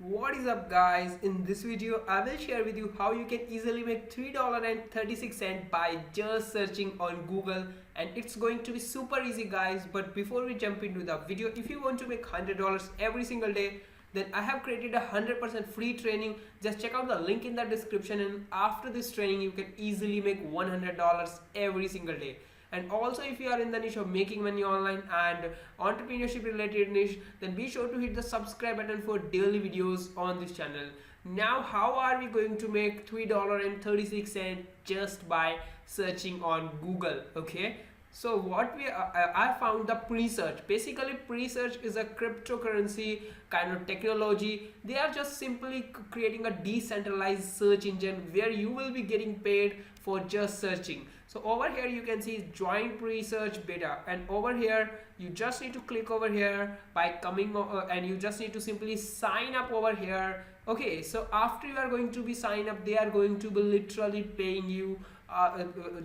What is up guys? In this video I will share with you how you can easily make $3.36 by just searching on Google, and it's going to be super easy guys. But before we jump into the video, if you want to make $100 every single day, then I have created a 100% free training. Just check out the link in the description, and after this training you can easily make $100 every single day. And also, if you are in the niche of making money online and entrepreneurship related niche, then be sure to hit the subscribe button for daily videos on this channel. Now, how are we going to make $3.36 just by searching on Google? Okay, so what I found the pre-search. Basically, pre-search is a cryptocurrency kind of technology. They are just simply creating a decentralized search engine where you will be getting paid for just searching. So over here you can see join pre-search beta, and over here you just need to click over here by coming and you just need to simply sign up over here. Okay, so after you are going to be sign up, they are going to be literally paying you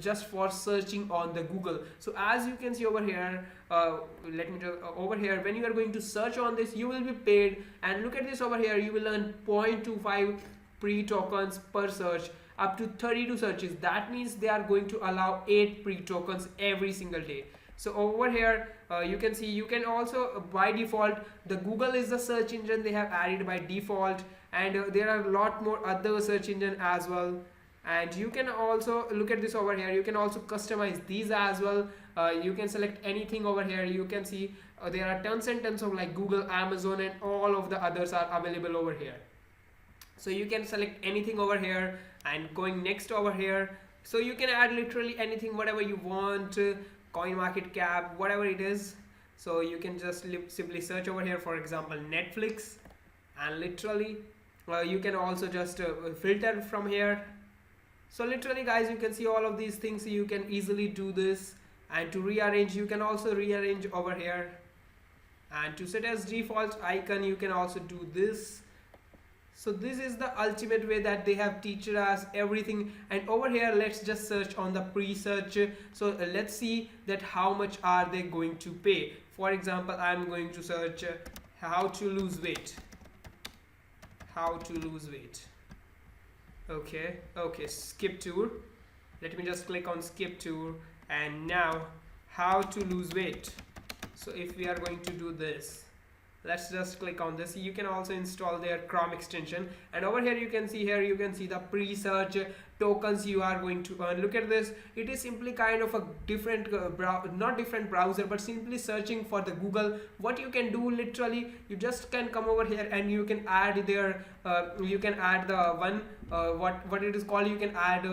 just for searching on the Google. So as you can see over here, over here, when you are going to search on this, you will be paid. And look at this over here, you will earn 0.25 pre-tokens per search, up to 32 searches. That means they are going to allow 8 pre-tokens every single day. So over here you can see, you can also by default, the Google is the search engine they have added by default, and there are a lot more other search engine as well. And you can also look at this over here, you can also customize these as well. You can select anything over here. You can see there are tons and tons of like Google, Amazon, and all of the others are available over here. So you can select anything over here, and going next over here, so you can add literally anything, whatever you want, coin market cap, whatever it is. So you can just simply search over here, for example Netflix, and literally you can also just filter from here. So literally guys, you can see all of these things. You can easily do this, and to rearrange, you can also rearrange over here, and to set as default icon, you can also do this. So this is the ultimate way that they have teached us everything. And over here, let's just search on the pre-search. So let's see that how much are they going to pay. For example, I'm going to search how to lose weight. How to lose weight. Okay, skip tour. Let me just click on skip tour, and now how to lose weight. So if we are going to do this, let's just click on this. You can also install their Chrome extension, and over here you can see, here you can see the pre-search tokens you are going to earn. Look at this, it is simply kind of a different not different browser, but simply searching for the Google. What you can do, literally you just can come over here and you can add their you can add the one what it is called, you can add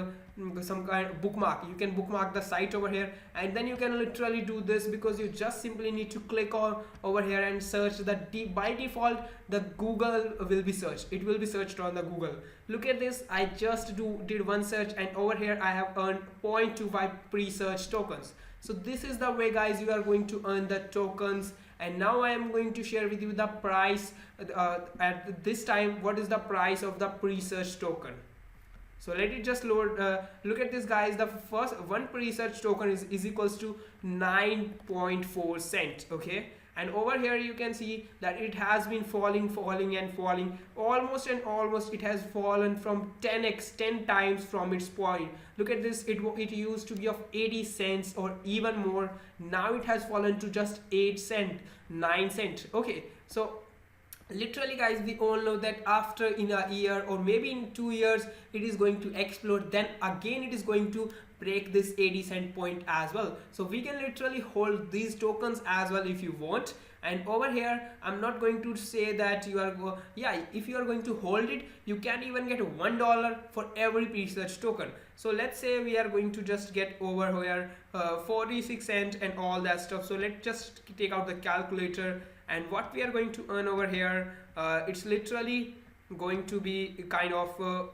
some kind of bookmark. You can bookmark the site over here, and then you can literally do this, because you just simply need to click on over here and search the by default the Google will be searched. It will be searched on the Google. Look at this, I just did one search, and over here I have earned 0.25 pre-search tokens. So this is the way guys you are going to earn the tokens. And now I am going to share with you the price at this time. What is the price of the pre-search token? So let it just load. Look at this guys, the first one pre-search token is equals to 9.4 cents. Okay, and over here you can see that it has been falling almost it has fallen from 10 times from its point. Look at this, it used to be of 80 cents or even more. Now it has fallen to just 8 cents, 9 cents. Okay, so literally guys, we all know that after in a year or maybe in 2 years it is going to explode. Then again it is going to break this 80 cent point as well. So we can literally hold these tokens as well if you want. And over here I'm not going to say that you are if you are going to hold it, you can even get $1 for every pre-search token. So let's say we are going to just get over here 46 cents and all that stuff. So let's just take out the calculator, and what we are going to earn over here, it's literally going to be kind of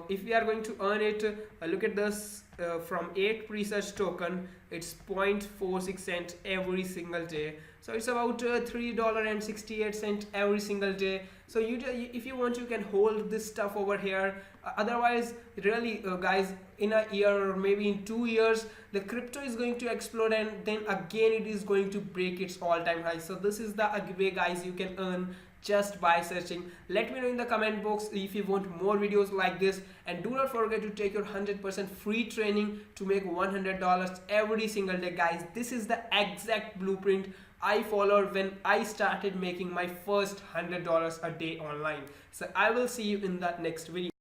if we are going to earn it, look at this, from 8 pre-search token, it's 0.46 cents every single day. So it's about $3.68 every single day. So if you want, you can hold this stuff over here. Otherwise, really guys, in a year or maybe in 2 years, the crypto is going to explode, and then again it is going to break its all-time high. So this is the way guys you can earn just by searching. Let me know in the comment box if you want more videos like this, and do not forget to take your 100% free training to make $100 every single day. Guys, this is the exact blueprint I followed when I started making my first $100 a day online. So I will see you in the next video.